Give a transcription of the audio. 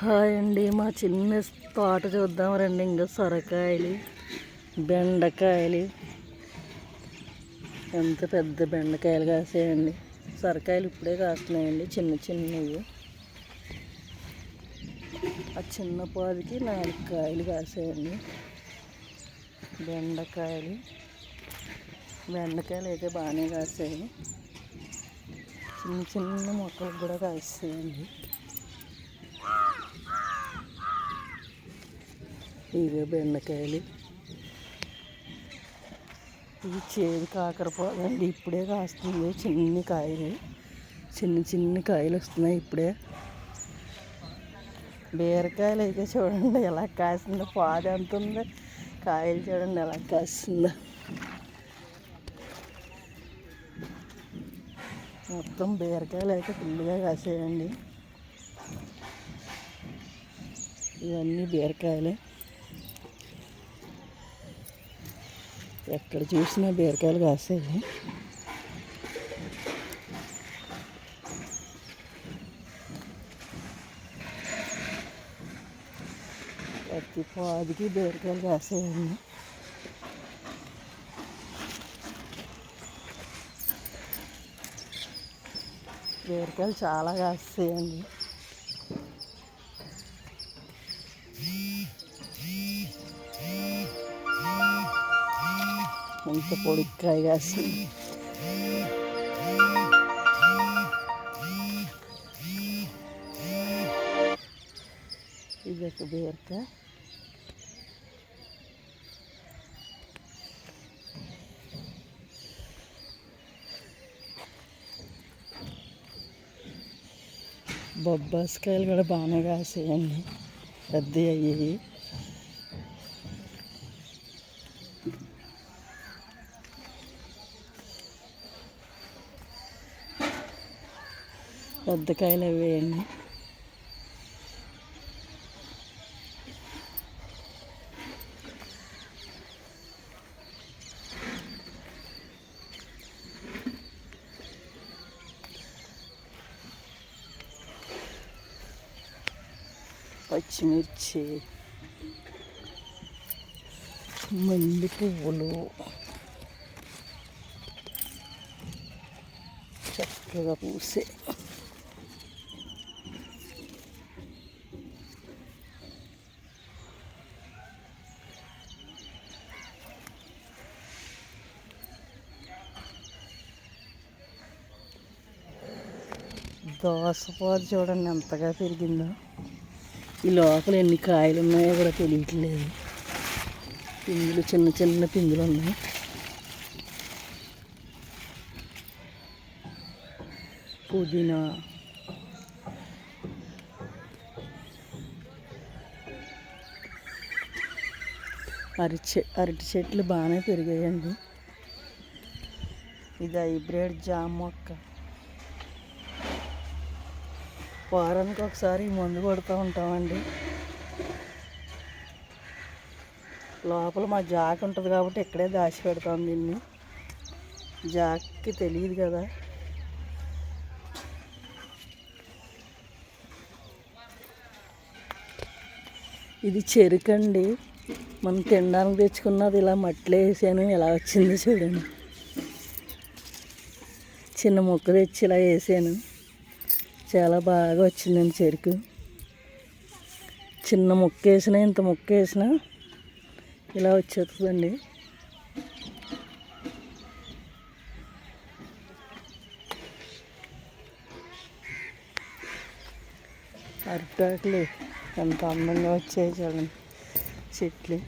Hi అండి, మా చిన్న తోట చూద్దాం రండి. ఇంకా సొరకాయలు, బెండకాయలు, ఎంత పెద్ద బెండకాయలు కాసాయండి. సొరకాయలు ఇప్పుడే కాస్తున్నాయండి, చిన్న చిన్నవి. ఆ చిన్న పాదికి 4 కాయలు కాసాయండి. బెండకాయలు అయితే బాగానే కాసాయి. చిన్న చిన్న మొక్కలకు కూడా కాస్తాయండి. ఇవే బెండకాయలు. ఇది చేదు కాకరపోదండి, ఇప్పుడే కాస్తుంది. చిన్ని కాయలు వస్తున్నాయి ఇప్పుడే. బీరకాయలు అయితే చూడండి ఎలా కాసిందో, పాదు ఎంత ఉందో, కాయలు చూడండి ఎలా కాస్తుందో. మొత్తం బీరకాయలు అయితే ఫుల్గా కాసాయండి. ఇవన్నీ బీరకాయలే, ఎక్కడ చూసినా బీరకాయలు కాసాయి. ప్రతి పాదికి బీరకాయలు కాసాయండి. బీరకాయలు చాలా కాస్తాయండి. ఇంత పొడికాయ కాస్తుంది. ఇది ఒక బీరకాయ. బొబ్బాస్కాయలు కూడా బాగానే కాసాయండి, పెద్దవి అయ్యాయి. పెద్ద కాయలు అవేయండి. పచ్చిమిర్చి, మల్లె పువ్వులు చక్కగా పూసే. దోసపాదు చూడండి ఎంతగా పెరిగిందో. ఈ లోపల ఎన్ని కాయలు ఉన్నాయో కూడా తెలియట్లేదు. పిందులు, చిన్న చిన్న పిందులు ఉన్నాయి. పుదీనా, అరటి చెట్లు బాగానే పెరిగాయండి. ఇది హైబ్రిడ్ జామ మొక్క. వారానికి ఒకసారి మందు కొడుతూ ఉంటామండి. లోపల మా జాక్ ఉంటుంది కాబట్టి ఇక్కడే దాచి పెడతాం దీన్ని. జాక్కి తెలియదు కదా. ఇది చెరుకండి, మనం తినడానికి తెచ్చుకున్నది. ఇలా మట్టిలో వేసాను, ఎలా వచ్చిందో చూడండి. చిన్న మొక్క తెచ్చి ఇలా వేసాను, చాలా బాగా వచ్చిందండి చెరుకు. చిన్న మొక్క వేసినా, ఇంత మొక్క వేసినా ఇలా వచ్చేస్తుందండి. అరిటాకులు ఎంత అందంగా వచ్చాయి చూడండి చెట్లు.